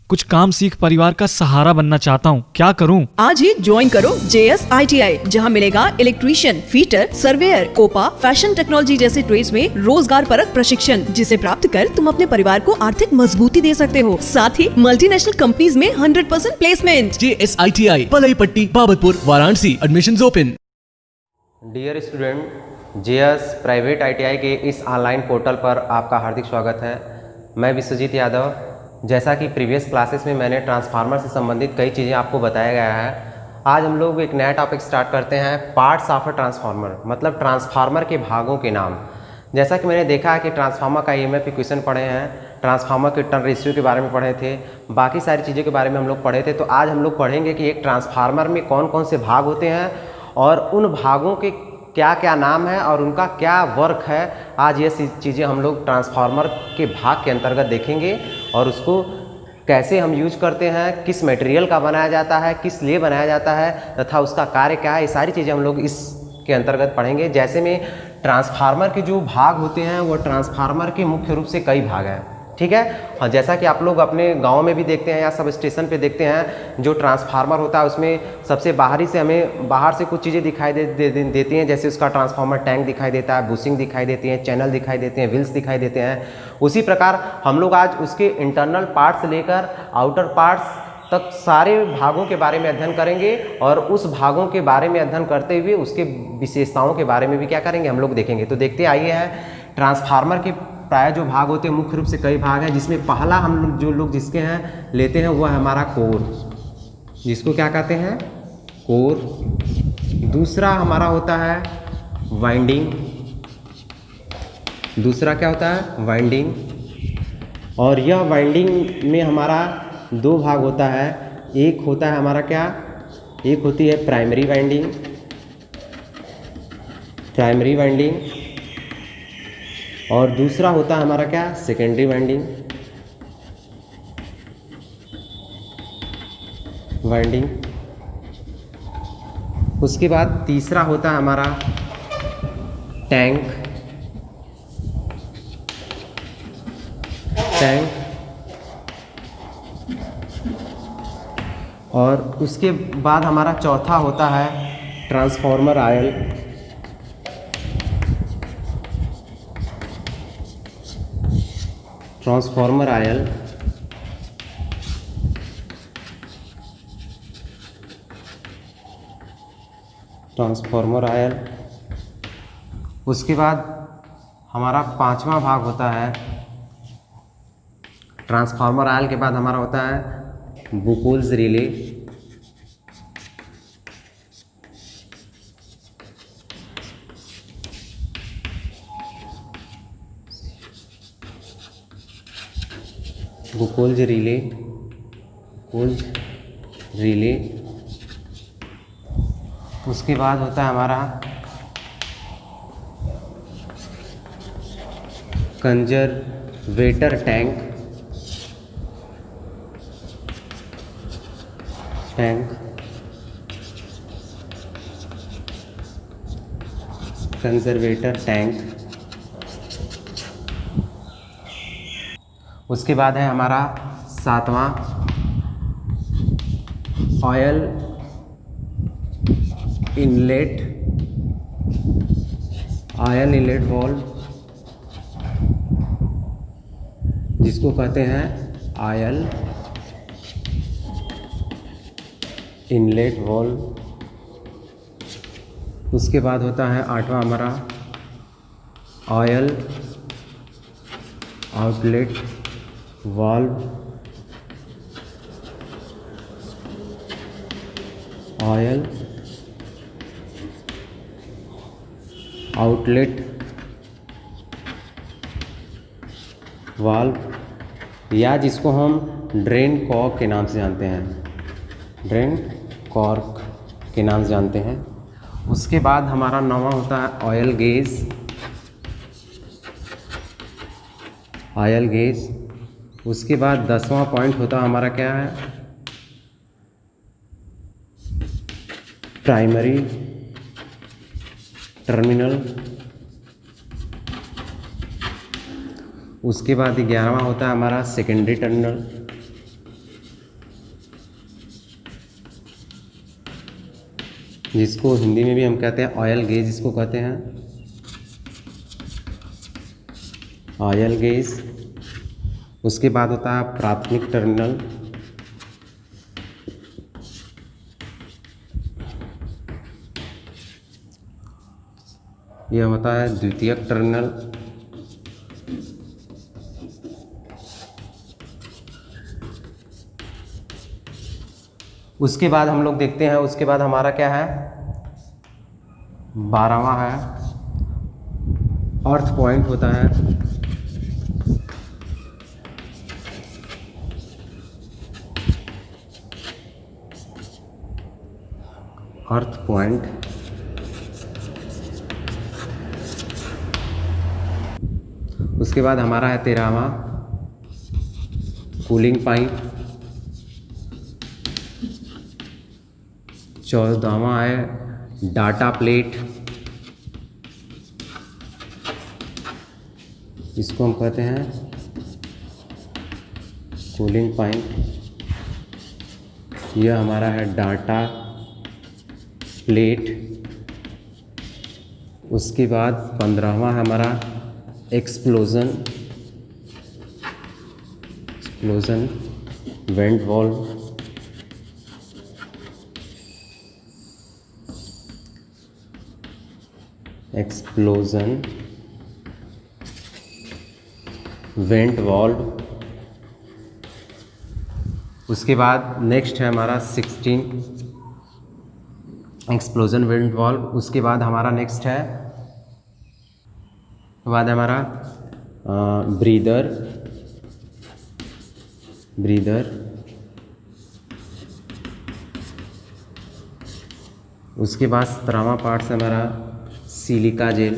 कुछ काम सीख परिवार का सहारा बनना चाहता हूँ, क्या करूँ? आज ही ज्वाइन करो JS ITI, जहाँ मिलेगा electrician, fitter, surveyor, COPA, fashion technology जैसे ट्रेड्स में रोजगार परक प्रशिक्षण, जिसे प्राप्त कर तुम अपने परिवार को आर्थिक मजबूती दे सकते हो। साथ ही मल्टीनेशनल कंपनीज में 100% placement. JS ITI, Palai Patti, Babatpur, Varanasi. Admissions open. Dear student, JS private ITI के इस ऑनलाइन पोर्टल पर आपका हार्दिक स्वागत है। मैं विश्वजीत यादव। जैसा कि प्रीवियस क्लासेस में मैंने ट्रांसफार्मर से संबंधित कई चीज़ें आपको बताया गया है, आज हम लोग एक नया टॉपिक स्टार्ट करते हैं, पार्ट्स ऑफ अ ट्रांसफार्मर, मतलब ट्रांसफार्मर के भागों के नाम। जैसा कि मैंने देखा है कि ट्रांसफार्मर का EMF इक्वेशन पढ़े हैं, ट्रांसफार्मर के टर्न रेशियो के बारे में पढ़े थे, बाकी सारी चीज़ों के बारे में हम लोग पढ़े थे। तो आज हम लोग पढ़ेंगे कि एक ट्रांसफार्मर में कौन कौन से भाग होते हैं और उन भागों के क्या क्या नाम है और उनका क्या वर्क है। आज ये चीज़ें हम लोग ट्रांसफार्मर के भाग के अंतर्गत देखेंगे और उसको कैसे हम यूज करते हैं, किस मटेरियल का बनाया जाता है, किस लिए बनाया जाता है तथा उसका कार्य क्या है, ये सारी चीज़ें हम लोग इसके अंतर्गत पढ़ेंगे। जैसे में ट्रांसफार्मर के जो भाग होते हैं वो ट्रांसफार्मर के मुख्य रूप से कई भाग हैं, ठीक है। हाँ, जैसा कि आप लोग अपने गांव में भी देखते हैं या सब स्टेशन पे देखते हैं, जो ट्रांसफार्मर होता है उसमें सबसे बाहरी से हमें बाहर से कुछ चीज़ें दिखाई देती हैं। जैसे उसका ट्रांसफार्मर टैंक दिखाई देता है, बुशिंग दिखाई देती है, चैनल दिखाई देते हैं, व्हील्स दिखाई देते हैं। उसी प्रकार हम लोग आज उसके इंटरनल पार्ट्स से लेकर आउटर पार्ट्स तक सारे भागों के बारे में अध्ययन करेंगे और उस भागों के बारे में अध्ययन करते हुए उसके विशेषताओं के बारे में भी क्या करेंगे, हम लोग देखेंगे। तो देखते आइए है, ट्रांसफार्मर के प्राय जो भाग होते हैं मुख्य रूप से कई भाग हैं, जिसमें पहला हम लोग जो लोग जिसके हैं लेते हैं वह है हमारा कोर, जिसको क्या कहते हैं, कोर। दूसरा हमारा होता है वाइंडिंग, दूसरा क्या होता है, वाइंडिंग। और यह वाइंडिंग में हमारा दो भाग होता है, एक होता है हमारा क्या, एक होती है प्राइमरी वाइंडिंग, प्राइमरी वाइंडिंग, और दूसरा होता है हमारा क्या, सेकेंडरी वाइंडिंग, वाइंडिंग। उसके बाद तीसरा होता है हमारा टैंक, टैंक। और उसके बाद हमारा चौथा होता है transformer oil, transformer oil. Transformer oil. उसके बाद हमारा पांचवा भाग होता है, ट्रांसफार्मर आयल के बाद हमारा होता है Buchholz relay, Buchholz relay, Buchholz relay. उसके बाद होता है हमारा conservator tank, tank, conservator tank. उसके बाद है हमारा सातवां oil inlet, oil inlet valve, जिसको कहते हैं ऑयल इनलेट वाल्व। उसके बाद होता है आठवां हमारा oil outlet valve, oil outlet valve, या जिसको हम ड्रेन कॉर्क के नाम से जानते हैं, ड्रेन कॉर्क के नाम से जानते हैं। उसके बाद हमारा नौवां होता है ऑयल गेज, ऑयल गेज। उसके बाद 10वां पॉइंट होता हमारा क्या है, प्राइमरी टर्मिनल। उसके बाद 11वां होता है हमारा सेकेंडरी टर्मिनल, जिसको हिंदी में भी हम कहते हैं ऑयल गेज, इसको कहते हैं ऑयल गेज। उसके बाद होता है प्राथमिक टर्मिनल, यह होता है द्वितीयक टर्मिनल, उसके बाद हम लोग देखते हैं, उसके बाद हमारा क्या है, 12वां है अर्थ पॉइंट होता है। अर्थ पॉइंट, उसके बाद हमारा है 13वां कूलिंग पॉइंट, 14वां है डाटा प्लेट, इसको हम कहते हैं कूलिंग पॉइंट। यह हमारा है डाटा प्लेट। उसके बाद 15वां है हमारा explosion vent valve. Explosion vent valve. उसके बाद नेक्स्ट है हमारा 16 एक्सप्लोज़न वेंट वाल्व। उसके बाद हमारा नेक्स्ट है हमारा ब्रीदर। उसके बाद 17वां पार्ट है हमारा सिलिका जेल।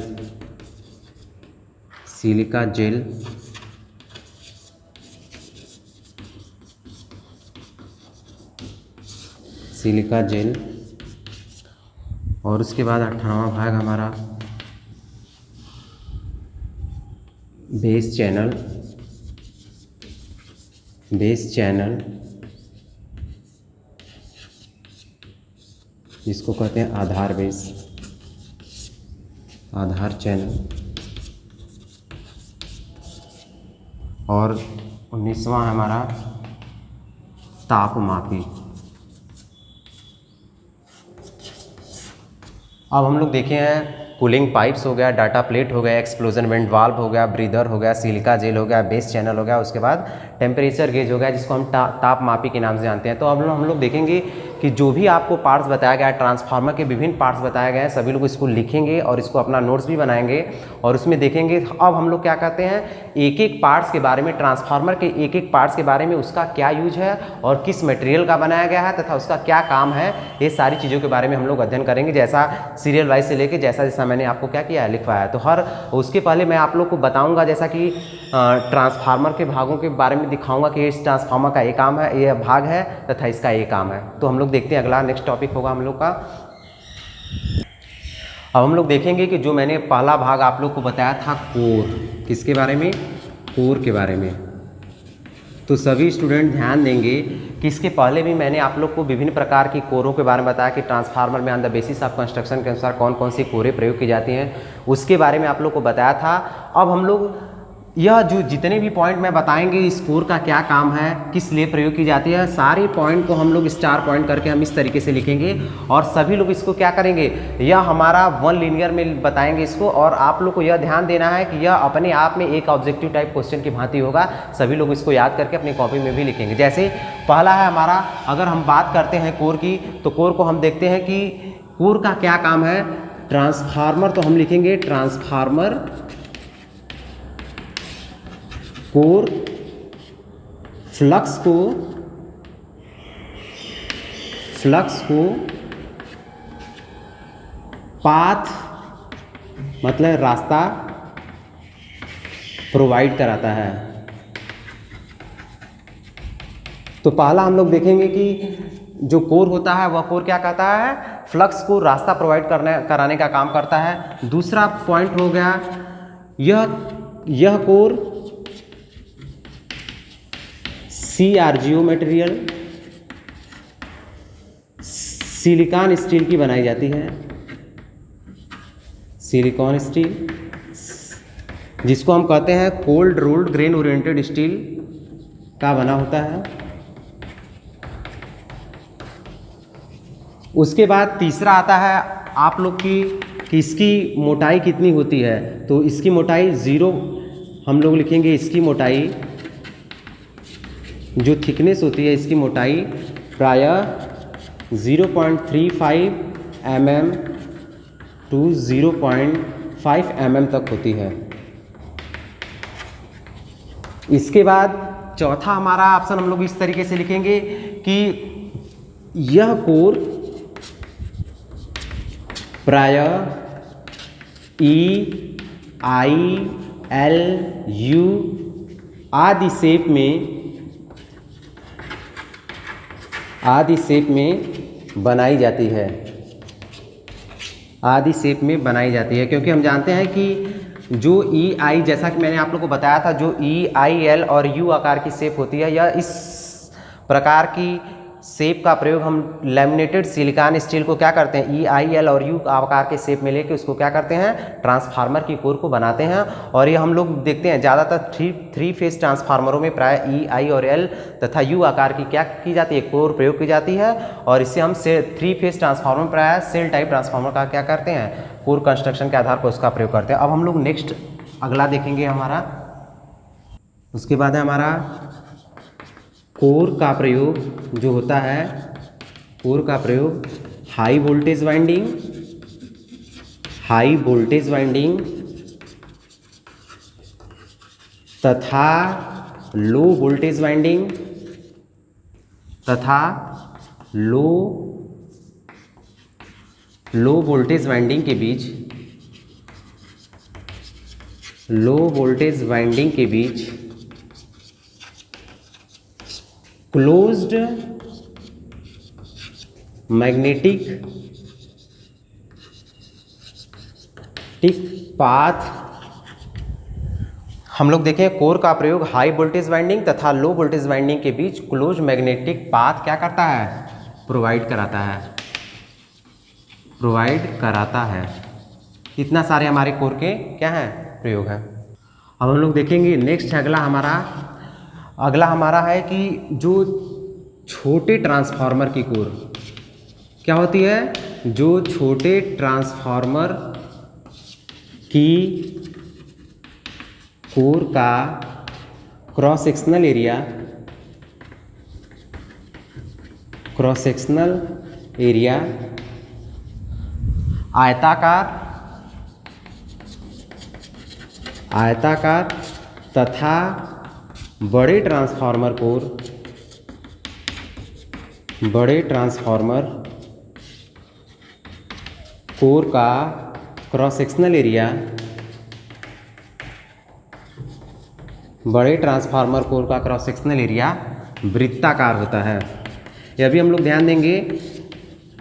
और उसके बाद 18वां भाग हमारा बेस चैनल, जिसको कहते हैं आधार चैनल। और 19वां है हमारा तापमापी। अब हम लोग देखे हैं कूलिंग पाइप्स हो गया, डाटा प्लेट हो गया, एक्सप्लोजन वेंट वाल्व हो गया, ब्रीदर हो गया, सिलिका जेल हो गया, बेस चैनल हो गया। उसके बाद टेम्परेचर गेज हो गया, जिसको हम तापमापी के नाम से जानते हैं। तो अब हम लोग देखेंगे कि जो भी आपको पार्ट्स बताया गया है, ट्रांसफार्मर के विभिन्न पार्ट्स बताए गए हैं, सभी लोग इसको लिखेंगे और इसको अपना नोट्स भी बनाएंगे और उसमें देखेंगे। अब हम लोग क्या कहते हैं, एक एक पार्ट्स के बारे में, ट्रांसफार्मर के एक एक पार्ट्स के बारे में, उसका क्या यूज है और किस मटेरियल का बनाया गया है तथा उसका क्या काम है, ये सारी चीज़ों के बारे में हम लोग अध्ययन करेंगे। जैसा सीरियल वाइज से लेके जैसा मैंने आपको क्या किया है, लिखवाया है। तो उसके पहले मैं आप लोग को बताऊँगा, जैसा कि ट्रांसफार्मर के भागों के बारे में दिखाऊँगा कि इस ट्रांसफार्मर का ये काम है, ये भाग है तथा इसका ये काम है। तो हम लोग देखते हैं, अगला नेक्स्ट टॉपिक होगा हम लोग का। अब हम लोग देखेंगे कि जो मैंने पहला भाग आप लोग को बताया था कोर, किसके बारे में, कोर के बारे में। तो सभी स्टूडेंट ध्यान देंगे कि इसके पहले भी मैंने आप लोग को विभिन्न प्रकार की कोरों के बारे में बताया कि ट्रांसफार्मर में on the basis of construction के अनुसार कौन कौन सी कोरें प्रयोग की जाती हैं, उसके बारे में आप लोग को बताया था। अब हम लोग यह जो जितने भी पॉइंट मैं बताएंगे, इस कोर का क्या काम है, किस लिए प्रयोग की जाती है, सारे पॉइंट को हम लोग स्टार पॉइंट करके हम इस तरीके से लिखेंगे और सभी लोग इसको क्या करेंगे, यह हमारा वन लीनियर में बताएंगे इसको। और आप लोग को यह ध्यान देना है कि यह अपने आप में एक ऑब्जेक्टिव टाइप क्वेश्चन की भांति होगा। सभी लोग इसको याद करके अपनी कॉपी में भी लिखेंगे। जैसे पहला है हमारा, अगर हम बात करते हैं कोर की, तो कोर को हम देखते हैं कि कोर का क्या काम है। ट्रांसफार्मर, तो हम लिखेंगे ट्रांसफार्मर कोर फ्लक्स को पाथ मतलब रास्ता प्रोवाइड कराता है। तो पहला हम लोग देखेंगे कि जो कोर होता है वह कोर क्या कहता है, फ्लक्स को रास्ता प्रोवाइड कराने का काम करता है। दूसरा पॉइंट हो गया, यह core CRGO material silicon steel की बनाई जाती है, सिलिकॉन स्टील, जिसको हम कहते हैं cold rolled grain oriented steel का बना होता है। उसके बाद तीसरा आता है आप लोग की कि इसकी मोटाई कितनी होती है, तो इसकी मोटाई 0 हम लोग लिखेंगे। इसकी मोटाई जो थिकनेस होती है, इसकी मोटाई प्रायः 0.35 mm टू 0.5 mm तक होती है। इसके बाद चौथा हमारा ऑप्शन हम लोग इस तरीके से लिखेंगे कि यह कोर प्रायः EILU आदि शेप में बनाई जाती है, आदि शेप में बनाई जाती है। क्योंकि हम जानते हैं कि जो EI, जैसा कि मैंने आप लोग को बताया था, जो EIL और U आकार की शेप होती है, या इस प्रकार की शेप का प्रयोग हम लैमिनेटेड सिलिकॉन स्टील को क्या करते हैं, EIL और U आकार के शेप में लेके उसको क्या करते हैं, ट्रांसफार्मर की कोर को बनाते हैं। और ये हम लोग देखते हैं ज़्यादातर थ्री फेज ट्रांसफार्मरों में प्राय EI और L तथा U आकार की क्या की जाती है, कोर प्रयोग की जाती है। और इससे हम 3 फेज ट्रांसफार्मर में प्राय सेल टाइप ट्रांसफार्मर का क्या करते हैं, कोर कंस्ट्रक्शन के आधार पर उसका प्रयोग करते हैं। अब हम लोग नेक्स्ट अगला देखेंगे हमारा, उसके बाद है हमारा कोर का प्रयोग जो होता है, कोर का प्रयोग हाई वोल्टेज वाइंडिंग तथा लो वोल्टेज वाइंडिंग तथा लो वोल्टेज वाइंडिंग के बीच क्लोज्ड मैग्नेटिक पाथ, हम लोग देखें कोर का प्रयोग हाई वोल्टेज वाइंडिंग तथा लो वोल्टेज वाइंडिंग के बीच क्लोज मैग्नेटिक पाथ क्या करता है, प्रोवाइड कराता है। इतना सारे हमारे कोर के क्या हैं, प्रयोग हैं। अब हम लोग देखेंगे नेक्स्ट अगला हमारा है कि जो छोटे ट्रांसफार्मर की कोर क्या होती है, जो छोटे ट्रांसफार्मर की कोर का क्रॉस सेक्शनल एरिया आयताकार तथा बड़े ट्रांसफार्मर कोर का क्रॉस सेक्शनल एरिया, बड़े ट्रांसफार्मर कोर का क्रॉस सेक्शनल एरिया वृत्ताकार होता है। यह भी हम लोग ध्यान देंगे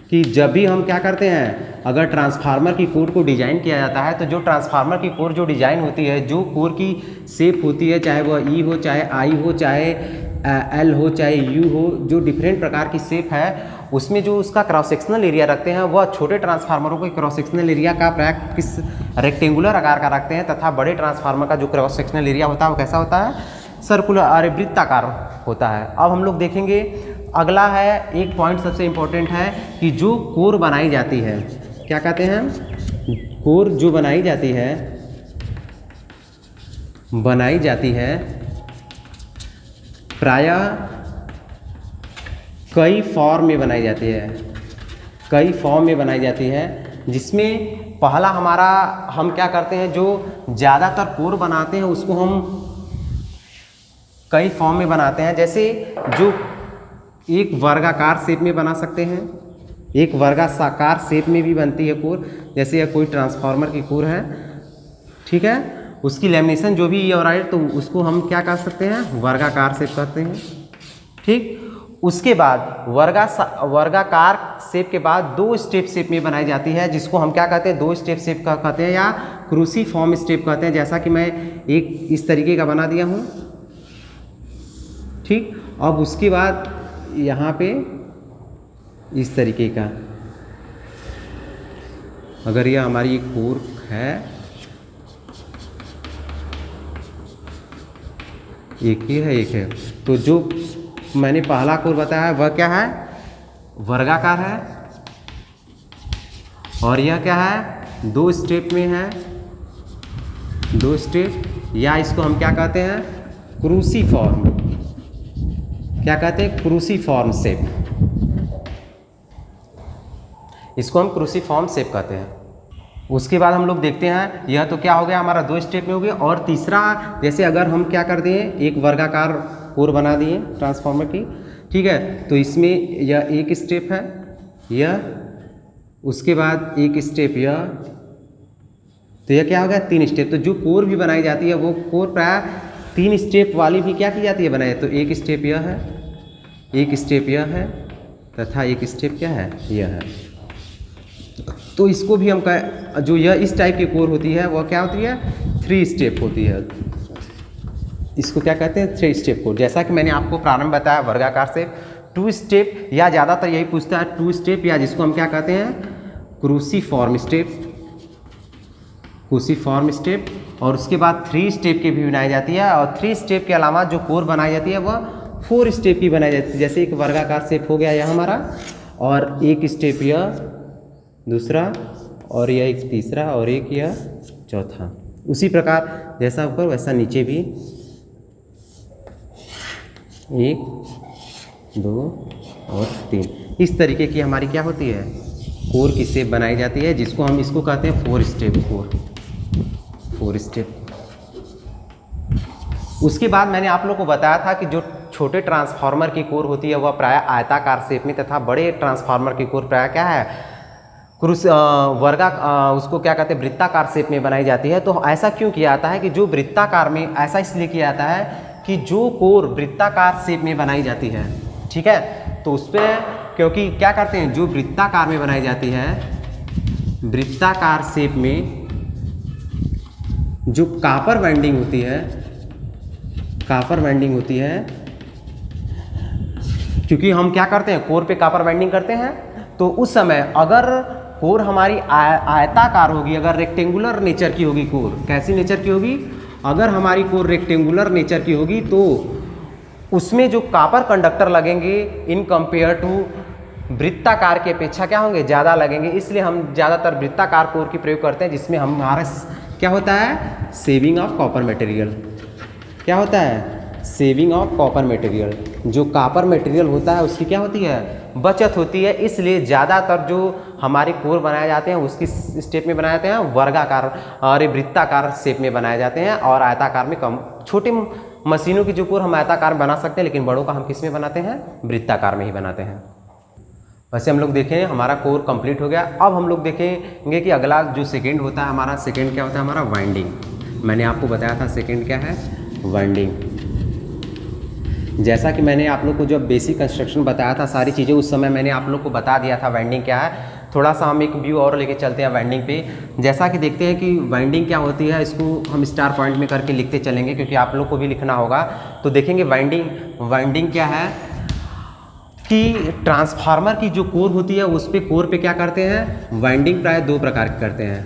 कि जब भी हम क्या करते हैं, अगर ट्रांसफार्मर की कोर को डिजाइन किया जाता है, तो जो ट्रांसफार्मर की कोर जो डिजाइन होती है, जो कोर की शेप होती है, चाहे वह E हो, चाहे I हो, चाहे L हो, चाहे U हो, जो डिफरेंट प्रकार की शेप है, उसमें जो उसका क्रॉस सेक्शनल एरिया रखते हैं, वह छोटे ट्रांसफार्मरों के क्रॉस सेक्शनल एरिया का प्राय किस रेक्टेंगुलर आकार का रखते हैं, तथा बड़े ट्रांसफार्मर का जो क्रॉस सेक्शनल एरिया होता है वो कैसा होता है, सर्कुलर वृत्ताकार होता है। अब हम लोग देखेंगे अगला है, एक पॉइंट सबसे इम्पोर्टेंट है कि जो कोर बनाई जाती है, क्या कहते हैं, कोर जो बनाई जाती है प्रायः कई फॉर्म में बनाई जाती है, जिसमें पहला हमारा हम क्या करते हैं, जो ज़्यादातर कोर बनाते हैं उसको हम कई फॉर्म में बनाते हैं। जैसे जो एक वर्गाकार शेप में बना सकते हैं, एक वर्गाकार शेप में भी बनती है कोर, जैसे यह कोई ट्रांसफार्मर की कोर है, ठीक है, उसकी लेमिनेशन जो भी हो रहा है तो उसको हम क्या कर सकते हैं, वर्गाकार शेप कहते हैं, ठीक। उसके बाद वर्गाकार शेप के बाद 2 स्टेप शेप में बनाई जाती है, जिसको हम क्या कहते हैं, 2 स्टेप शेप का कहते हैं, या क्रूसीफॉर्म स्टेप कहते हैं, जैसा कि मैं एक इस तरीके का बना दिया हूँ, ठीक। अब उसके बाद यहाँ पे इस तरीके का। अगर यह हमारी कोर है, एक ही है, एक है, तो जो मैंने पहला कोर बताया वह क्या है, वर्गाकार है, और यह क्या है, 2 स्टेप में है, 2 स्टेप, या इसको हम क्या कहते हैं, क्रूसीफॉर्म। क्या कहते हैं, क्रूसीफॉर्म शेप। इसको हम क्रूसीफॉर्म शेप कहते हैं। उसके बाद हम लोग देखते हैं, यह तो क्या हो गया हमारा 2 स्टेप में हो गया। और तीसरा, जैसे अगर हम क्या कर दिए, एक वर्गाकार कोर बना दिए ट्रांसफार्मर की, ठीक है, तो इसमें यह एक स्टेप है, यह, उसके बाद एक स्टेप यह, तो यह क्या हो गया, 3 स्टेप। तो जो कोर भी बनाई जाती है वो कोर प्राय 3 स्टेप वाली भी क्या की जाती है, बनाई। तो एक स्टेप यह है, एक स्टेप यह है, तथा एक स्टेप क्या है, यह है। तो इसको भी हम कह, जो यह इस टाइप की कोर होती है वह क्या होती है, 3 स्टेप होती है। इसको क्या कहते हैं, 3 स्टेप कोर। जैसा कि मैंने आपको प्रारंभ बताया, वर्गाकार से 2 स्टेप, या ज़्यादातर यही पूछता है 2 स्टेप, या जिसको हम क्या कहते हैं, क्रूसीफॉर्म स्टेप, क्रूसीफॉर्म स्टेप। और उसके बाद 3 स्टेप की भी बनाई जाती है। और 3 स्टेप के अलावा जो कोर बनाई जाती है वह 4 स्टेप की बनाई जाती है। जैसे एक वर्गाकार शेप हो गया यह हमारा, और एक स्टेप यह दूसरा, और यह एक तीसरा, और एक यह चौथा। उसी प्रकार जैसा ऊपर वैसा नीचे भी 1 2 और 3 इस तरीके की हमारी क्या होती है, कोर की शेप बनाई जाती है, जिसको हम इसको कहते हैं 4 स्टेप कोर, 4 स्टेप। उसके बाद मैंने आप लोगों को बताया था कि जो छोटे ट्रांसफार्मर की कोर होती है वह प्राय आयताकार शेप में, तथा बड़े ट्रांसफार्मर की कोर प्राय क्या है, उसको क्या कहते हैं, वृत्ताकार शेप में बनाई जाती है। तो ऐसा क्यों किया जाता है कि जो वृत्ताकार में, ऐसा इसलिए किया जाता है कि जो कोर वृत्ताकार शेप में बनाई जाती है, ठीक है, तो उस पर क्योंकि क्या करते हैं, जो वृत्ताकार में बनाई जाती है, वृत्ताकार शेप में जो कॉपर वाइंडिंग होती है, कॉपर वाइंडिंग होती है, क्योंकि हम क्या करते हैं, कोर पे कॉपर वाइंडिंग करते हैं, तो उस समय अगर कोर हमारी आयताकार होगी, अगर रेक्टेंगुलर नेचर की होगी कोर, कैसी नेचर की होगी, अगर हमारी कोर रेक्टेंगुलर नेचर की होगी तो उसमें जो कॉपर कंडक्टर लगेंगे इन कंपेयर टू वृत्ताकार की अपेक्षा क्या होंगे, ज़्यादा लगेंगे। इसलिए हम ज़्यादातर वृत्ताकार कोर की प्रयोग करते हैं, जिसमें हमारा क्या होता है, सेविंग ऑफ कॉपर मटेरियल। क्या होता है, सेविंग ऑफ कॉपर मटेरियल। जो कॉपर मटेरियल होता है उसकी क्या होती है, बचत होती है। इसलिए ज़्यादातर जो हमारे कोर बनाए जाते हैं उसकी स्टेप में बनाए जाते हैं वर्गाकार और वृत्ताकार शेप में बनाए जाते हैं, और आयताकार में कम। छोटे मशीनों की जो कोर हम आयताकार में बना सकते हैं, लेकिन बड़ों का हम किस में बनाते हैं, वृत्ताकार में ही बनाते हैं। वैसे हम लोग देखें हमारा कोर कंप्लीट हो गया। अब हम लोग देखेंगे कि अगला जो सेकेंड होता है हमारा, सेकेंड क्या होता है हमारा, वाइंडिंग। मैंने आपको बताया था सेकेंड क्या है, वाइंडिंग। जैसा कि मैंने आप लोग को जब बेसिक कंस्ट्रक्शन बताया था सारी चीज़ें, उस समय मैंने आप लोग को बता दिया था वाइंडिंग क्या है। थोड़ा सा हम एक व्यू और लेके चलते हैं वाइंडिंग पे। जैसा कि देखते हैं कि वाइंडिंग क्या होती है, इसको हम स्टार पॉइंट में करके लिखते चलेंगे, क्योंकि आप लोग को भी लिखना होगा। तो देखेंगे वाइंडिंग क्या है कि ट्रांसफार्मर की जो कोर होती है उस पर कोर पे क्या करते हैं, वाइंडिंग प्राय 2 प्रकार की करते हैं।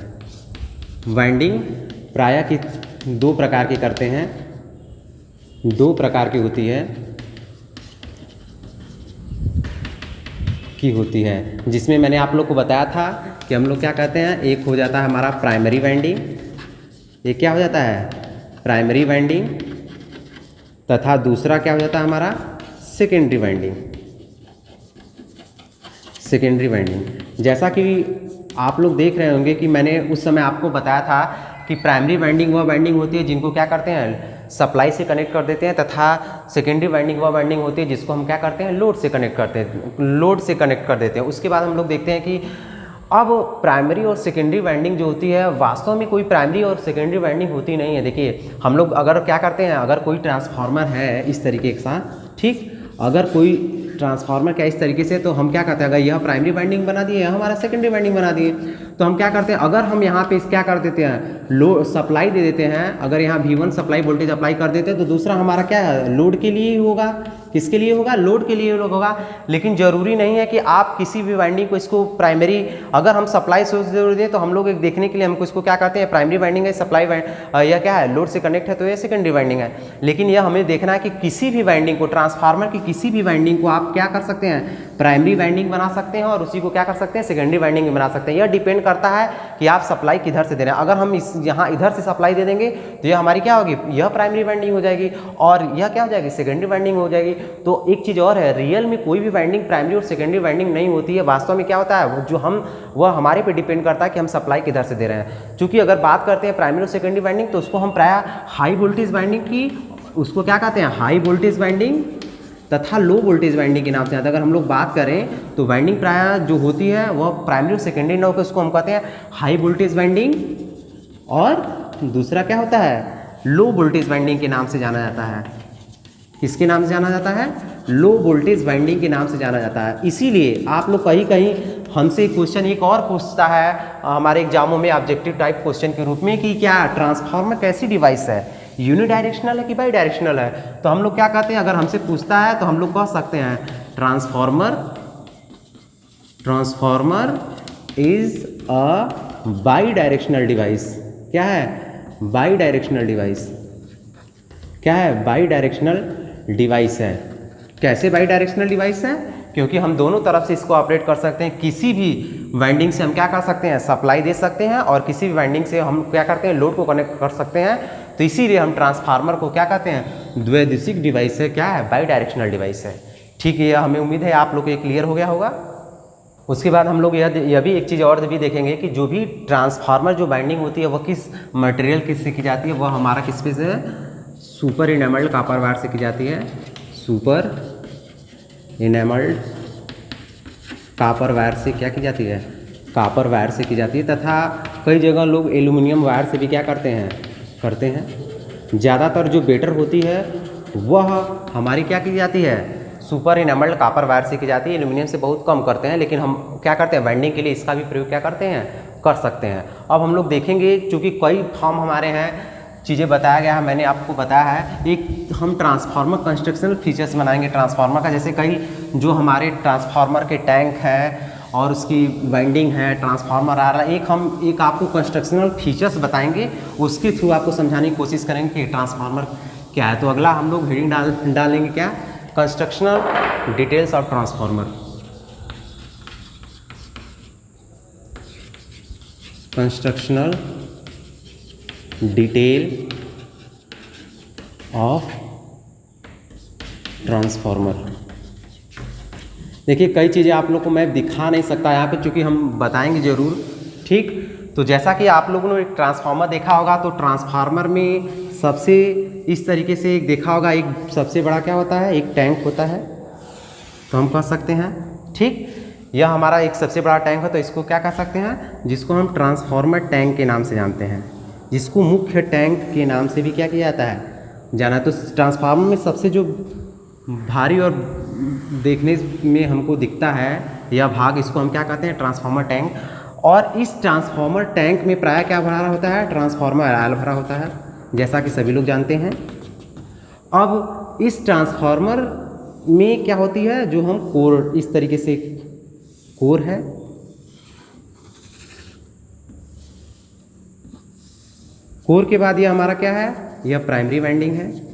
वाइंडिंग प्राय की 2 प्रकार की करते हैं, 2 प्रकार की होती है जिसमें मैंने आप लोग को बताया था कि हम लोग क्या कहते हैं, एक हो जाता है हमारा प्राइमरी वाइंडिंग, ये क्या हो जाता है, प्राइमरी वाइंडिंग, तथा दूसरा क्या हो जाता है हमारा सेकेंडरी वाइंडिंग। सेकेंडरी वाइंडिंग जैसा कि आप लोग देख रहे होंगे कि मैंने उस समय आपको बताया था कि प्राइमरी वाइंडिंग वह वाइंडिंग होती है जिनको क्या करते हैं, सप्लाई से कनेक्ट कर देते हैं, तथा सेकेंडरी वाइंडिंग वह वाइंडिंग होती है जिसको हम क्या करते हैं, लोड से कनेक्ट करते हैं, लोड से कनेक्ट कर देते हैं। उसके बाद हम लोग देखते हैं कि अब प्राइमरी और सेकेंडरी वाइंडिंग जो होती है वास्तव में कोई प्राइमरी और सेकेंडरी वाइंडिंग होती नहीं है। देखिए हम लोग अगर क्या करते हैं, अगर कोई ट्रांसफार्मर है इस तरीके के साथ, ठीक, अगर कोई ट्रांसफार्मर क्या इस तरीके से, तो हम क्या करते हैं, अगर यह प्राइमरी वाइंडिंग बना दिए, यह हमारा सेकेंडरी वाइंडिंग बना दिए, तो हम क्या करते हैं, अगर हम यहाँ पे क्या कर देते हैं, लोड सप्लाई दे देते हैं, अगर यहाँ V1 सप्लाई वोल्टेज अप्लाई कर देते हैं, तो दूसरा हमारा क्या है, लोड के लिए ही होगा, किसके लिए होगा, लोड के लिए होगा। लेकिन ज़रूरी नहीं है कि आप किसी भी वाइंडिंग को इसको प्राइमरी, अगर हम सप्लाई सोर्स जोड़ दें तो हम लोग एक देखने के लिए हमको इसको क्या कहते हैं, प्राइमरी वाइंडिंग है, सप्लाई यह क्या है, लोड से कनेक्ट है तो यह सेकेंडरी वाइंडिंग है। लेकिन यह हमें देखना है कि किसी भी वाइंडिंग को, ट्रांसफार्मर की किसी भी वाइंडिंग को आप क्या कर सकते हैं, प्राइमरी वाइंडिंग बना सकते हैं और उसी को क्या कर सकते हैं, सेकेंडरी वाइंडिंग बना सकते हैं। यह डिपेंड करता है कि आप सप्लाई किधर से दे रहे हैं। अगर हम इस यहाँ इधर से सप्लाई दे देंगे तो यह हमारी क्या होगी, यह प्राइमरी वाइंडिंग हो जाएगी और यह क्या हो जाएगी, सेकेंडरी वाइंडिंग हो जाएगी। तो एक चीज़ और है, रियल में कोई भी वाइंडिंग प्राइमरी और सेकेंडरी वाइंडिंग नहीं होती है। वास्तव में क्या होता है, जो हम वह हमारे पे डिपेंड करता है कि हम सप्लाई किधर से दे रहे हैं। क्योंकि अगर बात करते हैं प्राइमरी और सेकेंडरी वाइंडिंग तो उसको हम प्रायः हाई वोल्टेज वाइंडिंग की, उसको क्या कहते हैं, हाई वोल्टेज वाइंडिंग तथा लो वोल्टेज वाइंडिंग के नाम से आता है। अगर हम लोग बात करें तो वाइंडिंग प्रायः जो होती है वह प्राइमरी और सेकेंडरी न होकर उसको हम कहते हैं हाई वोल्टेज वाइंडिंग, और दूसरा क्या होता है, लो वोल्टेज वाइंडिंग के नाम से जाना जाता है। किसके नाम से जाना जाता है, लो वोल्टेज वाइंडिंग के नाम से जाना जाता है। इसीलिए आप लोग कहीं कहीं हमसे क्वेश्चन एक और पूछता है हमारे एग्जामों में ऑब्जेक्टिव टाइप क्वेश्चन के रूप में कि क्या ट्रांसफार्मर कैसी डिवाइस है, यूनिडायरेक्शनल है कि बाई डायरेक्शनल है। तो हम लोग क्या कहते हैं, अगर हमसे पूछता है तो हम लोग कह सकते हैं transformer is a by directional device. क्या है, बाई डायरेक्शनल डिवाइस। क्या है, बाई डायरेक्शनल डिवाइस है। कैसे बाई डायरेक्शनल डिवाइस है, क्योंकि हम दोनों तरफ से इसको ऑपरेट कर सकते हैं। किसी भी वाइंडिंग से हम क्या कर सकते हैं, सप्लाई दे सकते हैं और किसी भी वाइंडिंग से हम क्या करते हैं, लोड को कनेक्ट कर सकते हैं। तो इसीलिए हम ट्रांसफार्मर को क्या कहते हैं, द्विदिशिक डिवाइस है। क्या है, बाई डायरेक्शनल डिवाइस है। ठीक है, हमें उम्मीद है आप लोग को ये क्लियर हो गया होगा। उसके बाद हम लोग यह भी एक चीज़ और भी देखेंगे कि जो भी ट्रांसफार्मर जो बाइंडिंग होती है वह किस मटेरियल किससे की जाती है, वह हमारा किस पे से, सुपर इनेमल्ड कॉपर वायर से की जाती है। सुपर इनेमल्ड कॉपर वायर से क्या की जाती है, कॉपर वायर से की जाती है। तथा कई जगह लोग एल्यूमिनियम वायर से भी क्या करते हैं। ज़्यादातर जो बेटर होती है वह हमारी क्या की जाती है, सुपर इनेमल्ड कॉपर वायर से की जाती है। एल्यूमिनियम से बहुत कम करते हैं, लेकिन हम क्या करते हैं, वाइंडिंग के लिए इसका भी प्रयोग क्या करते हैं, कर सकते हैं। अब हम लोग देखेंगे, चूँकि कई फॉर्म हमारे हैं, चीज़ें बताया गया है, मैंने आपको बताया है। एक हम ट्रांसफार्मर कंस्ट्रक्शनल फीचर्स बनाएंगे ट्रांसफार्मर का, जैसे कई जो हमारे ट्रांसफार्मर के टैंक है और उसकी वाइंडिंग है, ट्रांसफार्मर आ रहा है, एक आपको कंस्ट्रक्शनल फीचर्स बताएंगे, उसके थ्रू आपको समझाने की कोशिश करेंगे कि ट्रांसफार्मर क्या है। तो अगला हम लोग हेडिंग डालेंगे क्या, constructional details of transformer. Constructional detail of transformer. देखिए कई चीज़ें आप लोग को मैं दिखा नहीं सकता यहाँ पे, चूँकि हम बताएंगे ज़रूर। ठीक, तो जैसा कि आप लोगों ने एक ट्रांसफार्मर देखा होगा, तो ट्रांसफार्मर में सबसे इस तरीके से एक देखा होगा, एक सबसे बड़ा क्या होता है, एक टैंक होता है, तो हम कह सकते हैं। ठीक, यह हमारा एक सबसे बड़ा टैंक है, तो इसको क्या कह सकते हैं, जिसको हम ट्रांसफार्मर टैंक के नाम से जानते हैं, जिसको मुख्य टैंक के नाम से भी क्या किया जाता है, जाना। तो ट्रांसफार्मर में सबसे जो भारी और देखने में हमको दिखता है यह भाग, इसको हम क्या कहते हैं, ट्रांसफार्मर टैंक। और इस ट्रांसफार्मर टैंक में प्रायः क्या भरा होता है, ट्रांसफार्मर ऑयल भरा होता है, जैसा कि सभी लोग जानते हैं। अब इस ट्रांसफार्मर में क्या होती है, जो हम कोर, इस तरीके से कोर है, कोर के बाद यह हमारा क्या है, यह प्राइमरी वाइंडिंग है,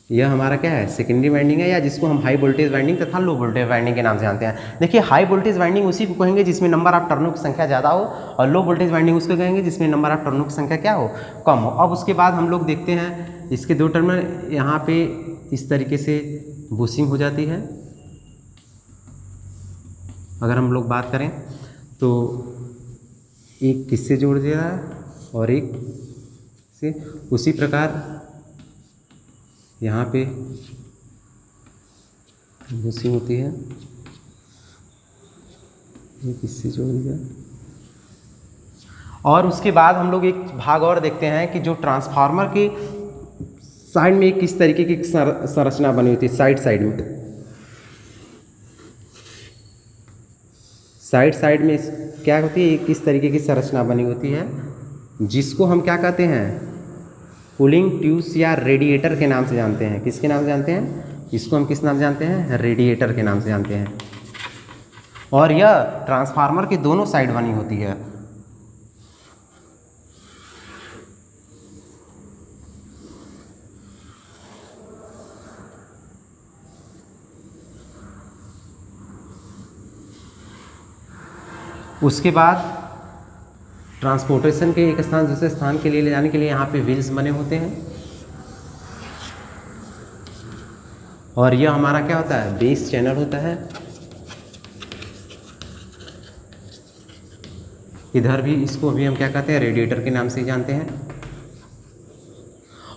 यह हमारा क्या है, सेकेंडरी वाइंडिंग है, या जिसको हम हाई वोल्टेज वाइंडिंग तथा लो वोल्टेज वाइंडिंग के नाम से जानते हैं। देखिए हाई वोल्टेज वाइंडिंग उसी को कहेंगे जिसमें नंबर ऑफ टर्नों की संख्या ज़्यादा हो, और लो वोल्टेज वाइंडिंग उसको कहेंगे जिसमें नंबर ऑफ टर्नों की संख्या क्या हो, कम हो। अब उसके बाद हम लोग देखते हैं इसके दो टर्मिनल, यहाँ पे इस तरीके से बुशिंग हो जाती है। अगर हम लोग बात करें तो एक किससे जोड़ दे रहा है और एक से, उसी प्रकार यहाँ पे बुशिंग होती है, ये किससे जोड़ दिया। और उसके बाद हम लोग एक भाग और देखते हैं कि जो ट्रांसफार्मर के साइड में किस तरीके की संरचना बनी होती है, साइड में क्या होती है, किस तरीके की संरचना बनी होती है, जिसको हम क्या कहते हैं, कूलिंग ट्यूब्स या रेडिएटर के नाम से जानते हैं। किसके नाम से जानते हैं, इसको हम किस नाम से जानते हैं? रेडिएटर के नाम से जानते हैं। और यह ट्रांसफार्मर की दोनों साइड बनी होती है। उसके बाद ट्रांसपोर्टेशन के एक स्थान दूसरे स्थान के लिए ले जाने के लिए यहाँ पे व्हील्स बने होते हैं। और यह हमारा क्या होता है? बेस चैनल होता है। इधर भी इसको भी हम क्या कहते हैं? रेडिएटर के नाम से ही जानते हैं।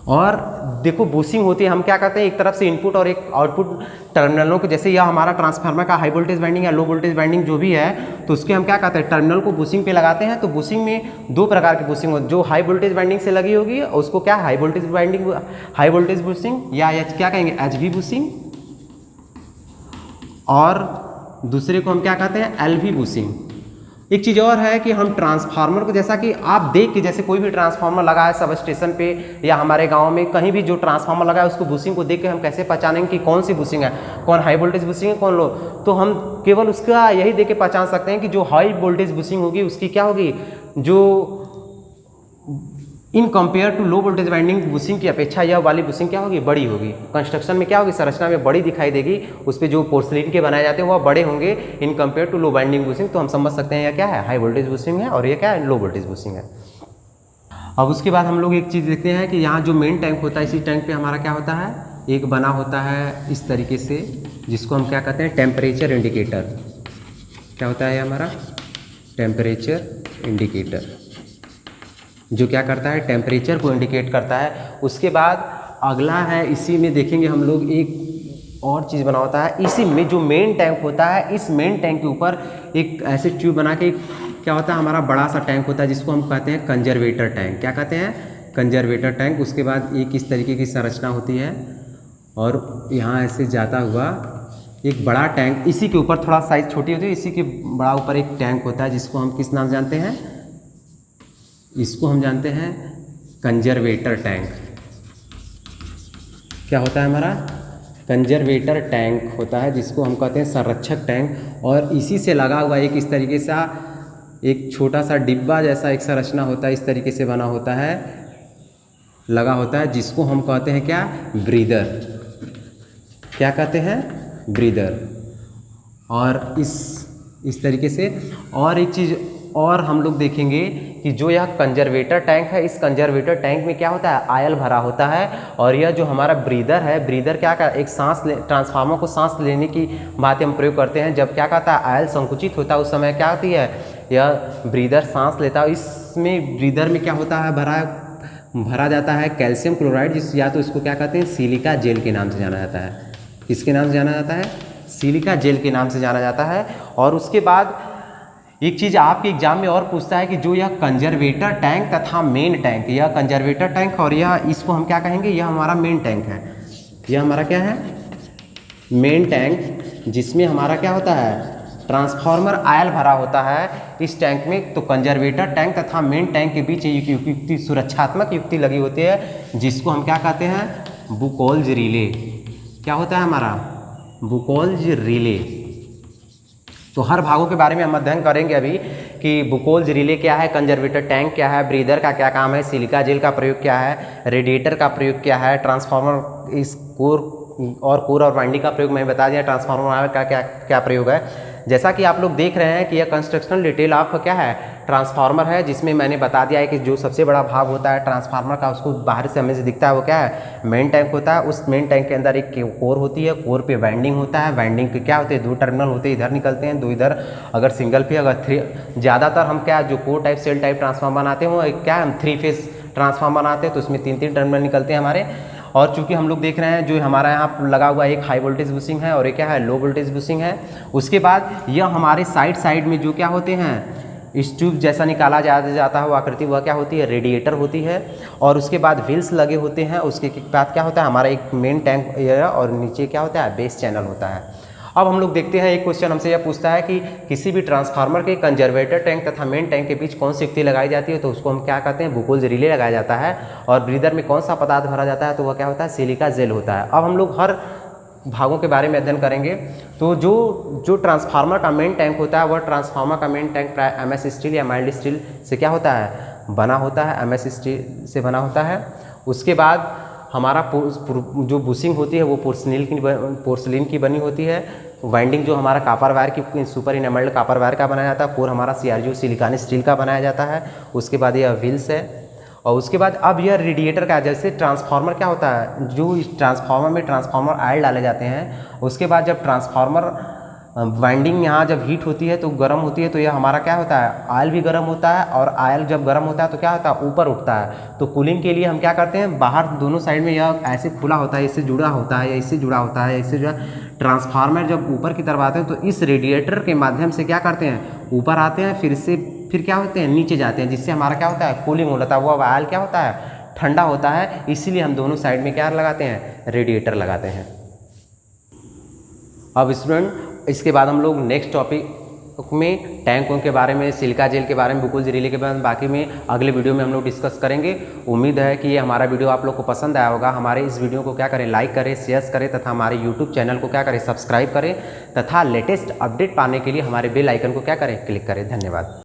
और देखो बूसिंग होती है, हम क्या कहते हैं? एक तरफ से इनपुट और एक आउटपुट टर्मिनलों को, जैसे यह हमारा ट्रांसफार्मर का हाई वोल्टेज वाइंडिंग या लो वोल्टेज वाइंडिंग जो भी है, तो उसके हम क्या कहते हैं? टर्मिनल को बूसिंग पे लगाते हैं। तो बूसिंग में दो प्रकार की बूसिंग होती है, जो हाई वोल्टेज वाइंडिंग से लगी होगी उसको क्या high voltage winding, high voltage bushing या क्या कहेंगे? HV bushing. और दूसरे को हम क्या कहते हैं? LV bushing. एक चीज़ और है कि हम ट्रांसफार्मर को, जैसा कि आप देख के, जैसे कोई भी ट्रांसफार्मर लगा है सब स्टेशन पे या हमारे गांव में कहीं भी जो ट्रांसफार्मर लगा है, उसको बूसिंग को देख के हम कैसे पहचानेंगे कि कौन सी बूसिंग है, कौन हाई वोल्टेज बूसिंग है, कौन लो? तो हम केवल उसका यही देख के पहचान सकते हैं कि जो हाई वोल्टेज बूसिंग होगी उसकी क्या होगी, जो in compare to low voltage winding bushing की अपेक्षा यह वाली बूसिंग क्या होगी? बड़ी होगी। कंस्ट्रक्शन में क्या होगी? संरचना में बड़ी दिखाई देगी। उस पर जो पोर्सलिन के बनाए जाते हैं वह बड़े होंगे in compare to low winding bushing. तो हम समझ सकते हैं यह क्या है? हाई वोल्टेज बूसिंग है और ये क्या है? लो वोल्टेज बूसिंग है। अब उसके बाद हम लोग एक चीज़ देखते हैं कि यहाँ जो मेन टैंक होता है, इसी टैंक पे हमारा क्या होता है? एक बना होता है इस तरीके से, जिसको हम क्या कहते हैं? Temperature indicator. क्या होता है हमारा? टेम्परेचर इंडिकेटर, जो क्या करता है? टेम्परेचर को इंडिकेट करता है। उसके बाद अगला है, इसी में देखेंगे हम लोग एक और चीज़ बना होता है। इसी में जो मेन टैंक होता है, इस मेन टैंक के ऊपर एक ऐसे ट्यूब बना के क्या होता है? हमारा बड़ा सा टैंक होता है, जिसको हम कहते हैं कंजर्वेटर टैंक। क्या कहते हैं? Conservator tank. उसके बाद एक इस तरीके की संरचना होती है और यहाँ ऐसे जाता हुआ एक बड़ा टैंक, इसी के ऊपर थोड़ा साइज छोटी होती है, इसी के बड़ा ऊपर एक टैंक होता है, जिसको हम किस नाम जानते हैं? इसको हम जानते हैं कंजर्वेटर टैंक। क्या होता है हमारा? कंजर्वेटर टैंक होता है, जिसको हम कहते हैं संरक्षक टैंक। और इसी से लगा हुआ एक इस तरीके सा एक छोटा सा डिब्बा जैसा एक संरचना होता है, इस तरीके से बना होता है, लगा होता है, जिसको हम कहते हैं क्या? ब्रीदर। क्या कहते हैं? ब्रीदर। और इस तरीके से और एक चीज़ और हम लोग देखेंगे कि जो यह कंजर्वेटर टैंक है, इस कंजर्वेटर टैंक में क्या होता है? आयल भरा होता है। और यह जो हमारा ब्रीदर है, ब्रीदर क्या कर, एक सांस ट्रांसफार्मर को सांस लेने की बात हम प्रयोग करते हैं। जब क्या कहता है? आयल संकुचित होता है, उस समय क्या होती है? यह ब्रीदर सांस लेता है। इसमें ब्रीदर में क्या होता है? भरा जाता है कैल्शियम क्लोराइड, जिस या तो इसको क्या कहते हैं? सिलिका जेल के नाम से जाना जाता है। किसके नाम से जाना जाता है? सिलिका जेल के नाम से जाना जाता है। और उसके बाद एक चीज़ आपके एग्जाम में और पूछता है कि जो यह कंजर्वेटर टैंक तथा मेन टैंक, यह कंजर्वेटर टैंक और यह इसको हम क्या कहेंगे? यह हमारा मेन टैंक है। यह हमारा क्या है? मेन टैंक, जिसमें हमारा क्या होता है? ट्रांसफार्मर आयल भरा होता है इस टैंक में। तो कंजर्वेटर टैंक तथा मेन टैंक के बीच एक युक्ति, सुरक्षात्मक युक्ति लगी होती है, जिसको हम क्या कहते हैं? बुकोल्ज रिले। क्या होता है हमारा? बुकोल्ज रिले। तो हर भागों के बारे में हम अध्ययन करेंगे अभी कि बुकोल्ज रिले क्या है, कंजर्वेटर टैंक क्या है, ब्रीदर का क्या काम है, सिलिका जेल का प्रयोग क्या है, रेडिएटर का प्रयोग क्या है, ट्रांसफार्मर इस कोर और वाइंडिंग का प्रयोग मैं बता दिया, ट्रांसफार्मर का क्या प्रयोग है। जैसा कि आप लोग देख रहे हैं कि यह कंस्ट्रक्शनल डिटेल आपका क्या है? ट्रांसफार्मर है, जिसमें मैंने बता दिया है कि जो सबसे बड़ा भाग होता है ट्रांसफार्मर का, उसको बाहर से हमें से दिखता है, वो क्या है? मेन टैंक होता है। उस मेन टैंक के अंदर एक कोर होती है, कोर पे वाइंडिंग होता है, वाइंडिंग के क्या होते हैं? दो टर्मिनल होते हैं, इधर निकलते हैं, दो इधर। अगर सिंगल पे, अगर थ्री, ज़्यादातर हम क्या जो core type shell type transformer बनाते हैं वो क्या हम 3 फेज ट्रांसफार्मर बनाते हैं, तो उसमें 3 टर्मिनल निकलते हैं हमारे। और चूंकि हम लोग देख रहे हैं जो हमारा यहाँ लगा हुआ एक हाई वोल्टेज बूसिंग है और एक क्या है? लो वोल्टेज बूसिंग है। उसके बाद यह हमारे साइड में जो क्या होते हैं? इस ट्यूब जैसा निकाला जाता है वो आकृति, वह क्या होती है? रेडिएटर होती है। और उसके बाद व्हील्स लगे होते हैं। उसके बाद क्या होता है? हमारा एक मेन टैंक और नीचे क्या होता है? बेस चैनल होता है। अब हम लोग देखते हैं, एक क्वेश्चन हमसे यह पूछता है कि किसी भी ट्रांसफार्मर के कंजर्वेटर टैंक तथा मेन टैंक के बीच कौन सी युक्ति लगाई जाती है? तो उसको हम क्या कहते हैं? बुकोल्ज रिले लगाया जाता है। और ब्रीदर में कौन सा पदार्थ भरा जाता है? तो वह क्या होता है? सिलिका जेल होता है। अब हम लोग हर भागों के बारे में अध्ययन करेंगे। तो जो ट्रांसफार्मर का मेन टैंक होता है, वह ट्रांसफार्मर का मेन टैंक प्राय एमएस स्टील या माइल्ड स्टील से क्या होता है, बना होता है, एमएस स्टील से बना होता है। उसके बाद हमारा जो बुशिंग होती है वो पोर्सलिन की बनी होती है। वाइंडिंग जो हमारा कापर वायर की सुपर इनेमल्ड कापर वायर का बनाया जाता है। कोर हमारा CRGO सिलिकॉन स्टील का बनाया जाता है। उसके बाद यह व्हील्स है। और उसके बाद अब यह रेडिएटर का, जैसे ट्रांसफार्मर क्या होता है, जो इस ट्रांसफार्मर में ट्रांसफार्मर आयल डाले जाते हैं। उसके बाद जब ट्रांसफार्मर वाइंडिंग यहाँ जब हीट होती है तो गर्म होती है, तो यह हमारा क्या होता है, आयल भी गर्म होता है। और आयल जब गर्म होता है तो क्या होता है, ऊपर उठता है। तो कूलिंग के लिए हम क्या करते हैं, बाहर दोनों साइड में यह ऐसे खुला होता है, इससे जुड़ा होता है या इससे जुड़ा होता है, इससे जो ट्रांसफार्मर जब ऊपर की तरफ आते हैं तो इस रेडिएटर के माध्यम से क्या करते हैं, ऊपर आते हैं, फिर क्या होते हैं, नीचे जाते हैं, जिससे हमारा क्या होता है, कूलिंग होता है। वो आयल क्या होता है, ठंडा होता है। इसीलिए हम दोनों साइड में क्या लगाते हैं, रेडिएटर लगाते हैं। अब स्टूडेंट इसके बाद हम लोग नेक्स्ट टॉपिक में टैंकों के बारे में, सिलिका जेल के बारे में, बुकुल्स रिले के बारे में बाकी में अगले वीडियो में हम लोग डिस्कस करेंगे। उम्मीद है कि ये हमारा वीडियो आप लोग को पसंद आया होगा। हमारे इस वीडियो को क्या करें, लाइक करें, शेयर करें तथा हमारे यूट्यूब चैनल को क्या करें, सब्सक्राइब करें तथा लेटेस्ट अपडेट पाने के लिए हमारे बेल आइकन को क्या करें, क्लिक करें। धन्यवाद।